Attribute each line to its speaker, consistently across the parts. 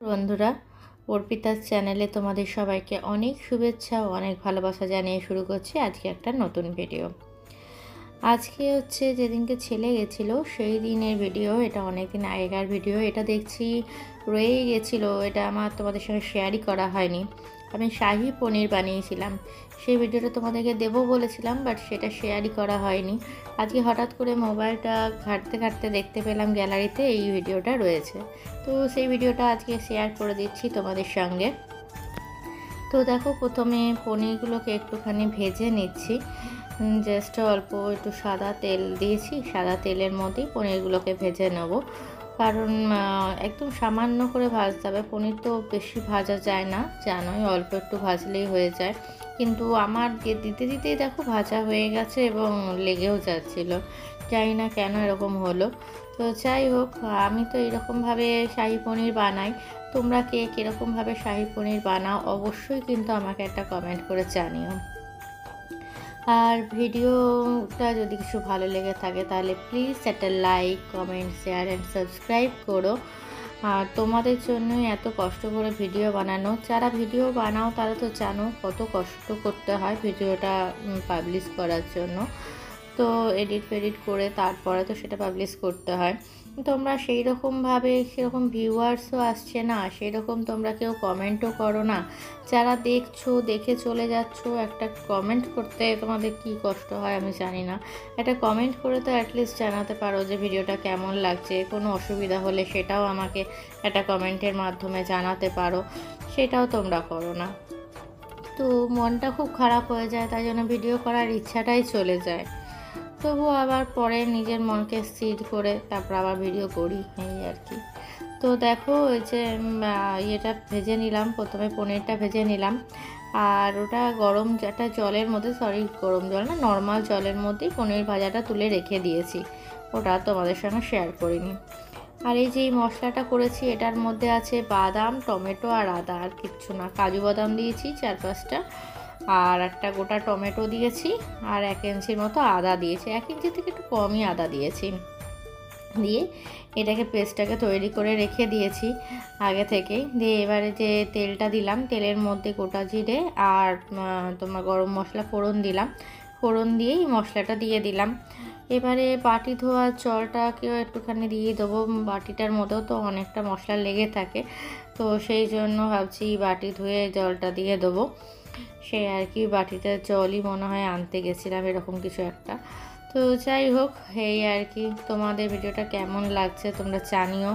Speaker 1: বন্ধুরা, অর্পিতার চ্যানেলে তোমাদের সবাইকে অনেক শুভেচ্ছা ও অনেক ভালোবাসা জানিয়ে শুরু করছি আজকে একটা নতুন ভিডিও। আজকে হচ্ছে যেদিনকে ছেলে গেছিলো সেই দিনের ভিডিও। এটা অনেক দিন আগেকার ভিডিও। এটা দেখছি রয়েই গেছিলো, এটা আমার তোমাদের সঙ্গে শেয়ারই করা হয়নি। আমি শাহি পনির বানিয়েছিলাম, সেই ভিডিওটা তোমাদেরকে দেবো বলেছিলাম, বাট সেটা শেয়ারই করা হয়নি। আজকে হঠাৎ করে মোবাইলটা ঘাঁটতে ঘাঁটতে দেখতে পেলাম গ্যালারিতে এই ভিডিওটা রয়েছে, তো সেই ভিডিওটা আজকে শেয়ার করে দিচ্ছি তোমাদের সঙ্গে। তো দেখো, প্রথমে পনিরগুলোকে একটুখানি ভেজে নিচ্ছি। জাস্ট অল্প একটু সাদা তেল দিয়েছি, সাদা তেলের মধ্যেই পনিরগুলোকে ভেজে নেব। কারণ একদম সামান্য করে ভাজতে হবে, পনির তো বেশি ভাজা যায় না, জানোই, অল্প একটু ভাজলেই হয়ে যায়। কিন্তু আমার দিতে দিতেই দেখো ভাজা হয়ে গেছে এবং লেগেও যাচ্ছিল, জানি না কেন এরকম হলো। তো যাই হোক, আমি তো এরকমভাবে শাহি পনির বানাই। তোমরা কে কীরকমভাবে শাহি পনির বানাও অবশ্যই কিন্তু আমাকে একটা কমেন্ট করে জানিও। আর ভিডিওটা যদি কিছু ভালো লেগে থাকে তাহলে প্লিজ একটা like, comment, share and subscribe করো। আর তোমাদের জন্যই এত কষ্ট করে ভিডিও বানানো। যারা ভিডিও বানাও তারা তো জানো কত কষ্ট করতে হয় ভিডিওটা পাবলিশ করার জন্য। তো এডিট ফেডিট করে তারপরে তো সেটা পাবলিশ করতে হয়। তোমরা সেই রকমভাবে সেরকম ভিউয়ার্সও আসছে না, সেই রকম তোমরা কেউ কমেন্টও করো না। যারা দেখছো, দেখে চলে যাচ্ছ, একটা কমেন্ট করতে তোমাদের কি কষ্ট হয় আমি জানি না। একটা কমেন্ট করে তো অ্যাটলিস্ট জানাতে পারো যে ভিডিওটা কেমন লাগছে, কোনো অসুবিধা হলে সেটাও আমাকে একটা কমেন্টের মাধ্যমে জানাতে পারো, সেটাও তোমরা করো না। তো মনটা খুব খারাপ হয়ে যায়, তাই জন্য ভিডিও করার ইচ্ছাটাই চলে যায়। তবুও আবার পরে নিজের মনকে স্থির করে তারপর আবার ভিডিও করি, এই আর কি। তো দেখো, ওই যে ইয়েটা ভেজে নিলাম, প্রথমে পনিরটা ভেজে নিলাম। আর ওটা গরম একটা জলের মধ্যে, গরম জল না, নর্মাল জলের মধ্যেই পনির ভাজাটা তুলে রেখে দিয়েছি, ওটা তোমাদের সঙ্গে শেয়ার করিনি। আর এই যে মশলাটা করেছি এটার মধ্যে আছে বাদাম, টমেটো আর আদা, আর কিচ্ছু না। কাজু বাদাম দিয়েছি 4-5টা, আর একটা গোটা টমেটো দিয়েছি, আর 1 ইঞ্চির মতো আদা দিয়েছি, 1 ইঞ্চি থেকে একটু কমই আদা দিয়েছি। দিয়ে এটাকে পেস্টটাকে তৈরি করে রেখে দিয়েছি আগে থেকেই। দিয়ে এবারে যে তেলটা দিলাম, তেলের মধ্যে গোটা জিরে আর তোমার গরম মশলা ফোড়ন দিলাম, ফোড়ন দিয়েই মশলাটা দিয়ে দিলাম। এবারে বাটি ধোয়ার জলটাকেও একটুখানি দিয়ে দেবো, বাটিটার মধ্যেও তো অনেকটা মশলা লেগে থাকে, তো সেই জন্য ভাবছি বাটি ধুয়ে জলটা দিয়ে দেবো। সে আর কি, বাটিটার জলই মনে হয় আনতে গেছিলাম, এরকম কিছু একটা। তো যাই হোক, এই আর কি। তোমাদের ভিডিওটা কেমন লাগছে তোমরা জানিও।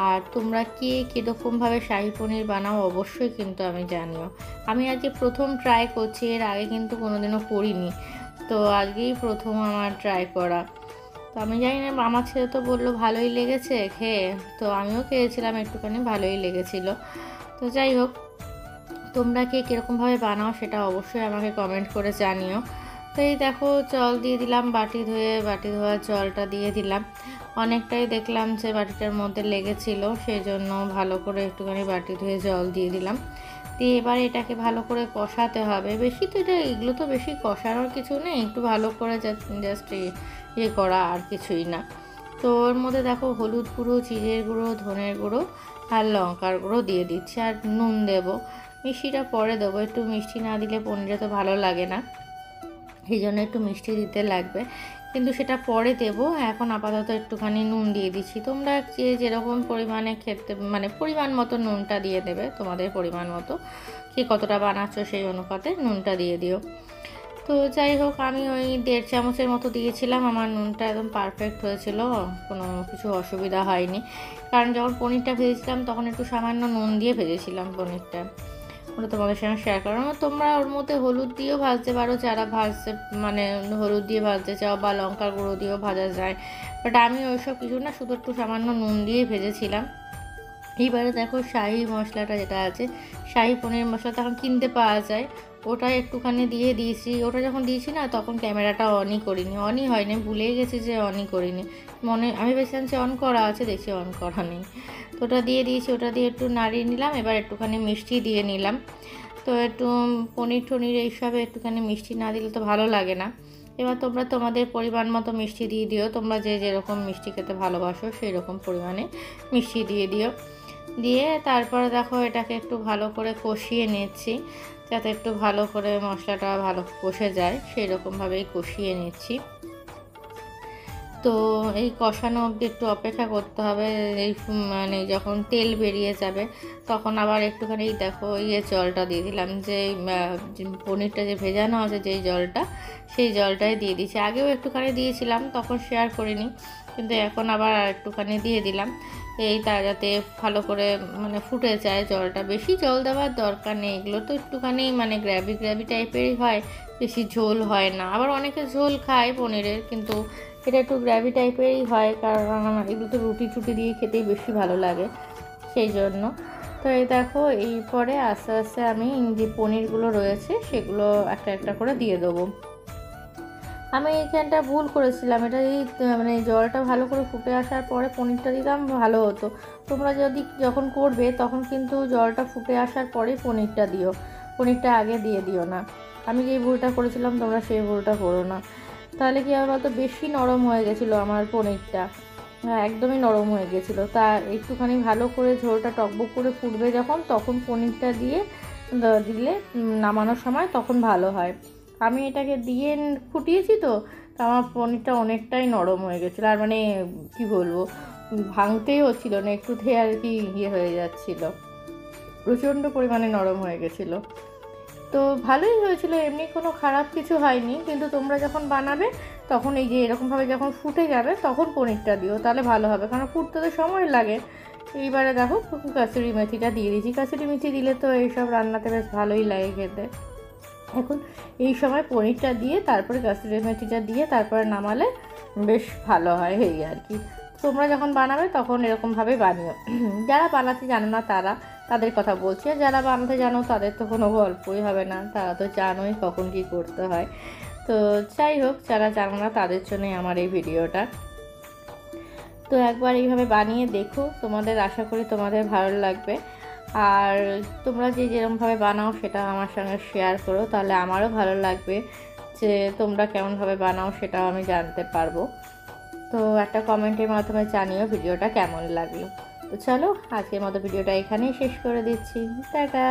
Speaker 1: আর তোমরা কে কীরকমভাবে শাহি পনির বানাও অবশ্যই কিন্তু আমি জানিও। আমি আজকে প্রথম ট্রাই করছি, এর আগে কিন্তু কোনোদিনও করিনি, তো আজকেই প্রথম আমার ট্রাই করা। তো আমি জানি না, আমার ছেলে তো বললো ভালোই লেগেছে খেয়ে, তো আমিও খেয়েছিলাম, একটুখানি ভালোই লেগেছিলো। তো যাই হোক, তোমরা কে কীরকমভাবে বানাও সেটা অবশ্যই আমাকে কমেন্ট করে জানিও। তো এই দেখো, জল দিয়ে দিলাম, বাটি ধোয়ার জলটা দিয়ে দিলাম। অনেকটাই দেখলাম যে বাটিটার মধ্যে লেগেছিল, সেই জন্য ভালো করে একটুখানি বাটি ধুয়ে জল দিয়ে দিলাম। দিয়ে এবার এটাকে ভালো করে কষাতে হবে। বেশি তো এগুলো তো বেশি কষানোর কিছু নেই, একটু ভালো করে জাস্ট ইয়ে করা, আর কিছুই না। তো ওর মধ্যে দেখো হলুদ গুঁড়ো, জিরের গুঁড়ো, ধনের গুঁড়ো আর লঙ্কার গুঁড়ো দিয়ে দিচ্ছি, আর নুন দেবো। মিষ্টিটা পরে দেবো, একটু মিষ্টি না দিলে পনিরে তো ভালো লাগে না, এই জন্য একটু মিষ্টি দিতে লাগবে, কিন্তু সেটা পরে দেবো। এখন আপাতত একটুখানি নুন দিয়ে দিচ্ছি। তোমরা যেরকম পরিমাণে খেতে, মানে পরিমাণ মতো নুনটা দিয়ে দেবে, তোমাদের পরিমাণ মতো, কে কতটা বানাচ্ছ সেই অনুপাতে নুনটা দিয়ে দিও। তো যাই হোক, আমি ওই 1.5 চামচের মতো দিয়েছিলাম, আমার নুনটা একদম পারফেক্ট হয়েছিল, কোনো কিছু অসুবিধা হয়নি। কারণ যখন পনিরটা ভেজেছিলাম তখন একটু সামান্য নুন দিয়ে ভেজেছিলাম পনিরটা, ওটা তোমাদের সঙ্গে শেয়ার করো। তোমরা ওর মধ্যে হলুদ দিয়েও ভাজতে পারো, যারা ভাজতে মানে হলুদ দিয়ে ভাজতে চাও, বা লঙ্কার গুঁড়ো দিয়েও ভাজা যায়, বাট আমি ওইসব কিছু না, শুধু একটু সামান্য নুন দিয়েই ভেজেছিলাম। এইবারে দেখো, শাহি মশলাটা যেটা আছে, শাহি পনির মশলা তখন কিনতে পাওয়া যায়, ওটা একটুখানি দিয়ে দিয়েছি। ওটা যখন দিয়েছি না, তখন ক্যামেরাটা অনই করিনি, অনই হয়নি, ভুলেই গেছি যে অনই করিনি। আমি ভেবেছিলাম যে অন করা আছে, দেখছি অন করা নেই। তো ওটা দিয়ে দিয়েছি, ওটা দিয়ে একটু নাড়িয়ে নিলাম। এবার একটুখানি মিষ্টি দিয়ে নিলাম। তো একটু পনির টনির এইসবে একটুখানি মিষ্টি না দিলে তো ভালো লাগে না। এবার তোমরা তোমাদের পরিমাণ মতো মিষ্টি দিয়ে দিও, তোমরা যে যেরকম মিষ্টি খেতে ভালোবাসো সেই রকম পরিমাণে মিষ্টি দিয়ে দিও। দিয়ে তারপরে দেখো এটাকে একটু ভালো করে কষিয়ে নিচ্ছি, যাতে একটু ভালো করে মশলাটা ভালো কষে যায়, সেই রকমভাবেই কষিয়ে নিচ্ছি। তো এই কষানো অবধি একটু অপেক্ষা করতে হবে। এই মানে যখন তেল বেরিয়ে যাবে তখন আবার একটুখানি দেখো জলটা দিয়ে দিলাম, যে পনিরটা যে ভেজানো আছে যেই জলটা, সেই জলটাই দিয়ে দিয়েছি। আগেও একটুখানি দিয়েছিলাম, তখন শেয়ার করিনি, কিন্তু এখন আবার একটুখানি দিয়ে দিলাম, তা যাতে ভালো করে মানে ফুটে যায় জলটা। বেশি জল দেওয়ার দরকার নেই, এগুলো তো একটুখানি মানে গ্রেভি গ্রেভি টাইপেরই হয়, বেশি ঝোল হয় না। আবার অনেকে ঝোল খায় পনিরের, কিন্তু এটা একটু গ্রেভি টাইপেরই হয়, কারণ আমার এগুলো তো রুটি টুটি দিয়ে খেতেই বেশি ভালো লাগে, সেই জন্য। তো এই দেখো, এই পরে আস্তে আস্তে আমি যে পনিরগুলো রয়েছে সেগুলো একটা একটা করে দিয়ে দেবো। আমি এইখানটা ভুল করেছিলাম, এটা এই মানে জলটা ভালো করে ফুটে আসার পরে পনিরটা দিতাম ভালো হতো। তোমরা যদি যখন করবে তখন কিন্তু জলটা ফুটে আসার পরেই পনিরটা দিও, পনিরটা আগে দিয়ে দিও না। আমি যেই ভুলটা করেছিলাম তোমরা সেই ভুলটা করো না। তাহলে কী হবে বলতো, বেশি নরম হয়ে গেছিলো আমার পনিরটা, একদমই নরম হয়ে গেছিলো। তা একটুখানি ভালো করে ঝোলটা টকবক করে ফুটবে যখন, তখন পনিরটা দিয়ে দিলে নামানোর সময় তখন ভালো হয়। আমি এটাকে দিয়ে ফুটিয়েছি, তো আমার পনিরটা অনেকটাই নরম হয়ে গেছিলো, আর মানে কি বলবো, ভাঙতেই হচ্ছিল না, একটুতে আর কি হয়ে যাচ্ছিলো, প্রচণ্ড পরিমাণে নরম হয়ে গেছিলো। তো ভালোই হয়েছিল, এমনি কোনো খারাপ কিছু হয়নি। কিন্তু তোমরা যখন বানাবে তখন এই যে এরকমভাবে যখন ফুটে যাবে তখন পনিরটা দিও, তাহলে ভালো হবে, কারণ ফুটতে তো সময় লাগে। এইবারে দেখো কাসুরি মেথিটা দিয়ে দিয়েছি, কাসুরি মেথি দিলে তো এইসব রান্নাতে বেশ ভালোই লাগে খেতে। এখন এই সময় পনিরটা দিয়ে তারপরে কাসুরি মেথিটা দিয়ে তারপরে নামালে বেশ ভালো হয়, এই আর কি। তোমরা যখন বানাবে তখন এরকমভাবে বানিও। যারা বানাতে জানো না তাদের কথা বলছি, আর যারা বানাতে জানো তাদের তো কোনো গল্পই হবে না, তারা তো জানোই কখন কী করতে হয়। তো যাই হোক, যারা জানো না তাদের জন্যই আমার এই ভিডিওটা। তো একবার এইভাবে বানিয়ে দেখো, তোমাদের আশা করি তোমাদের ভালো লাগবে। আর তোমরা যেরকমভাবে বানাও সেটা আমার সঙ্গে শেয়ার করো, তাহলে আমারও ভালো লাগবে যে তোমরা কেমনভাবে বানাও সেটাও আমি জানতে পারবো। তো একটা কমেন্টের মাধ্যমে জানিও ভিডিওটা কেমন লাগলো। তো চলো, আজকের মতো ভিডিওটা এখানেই শেষ করে দিচ্ছি। টাটা।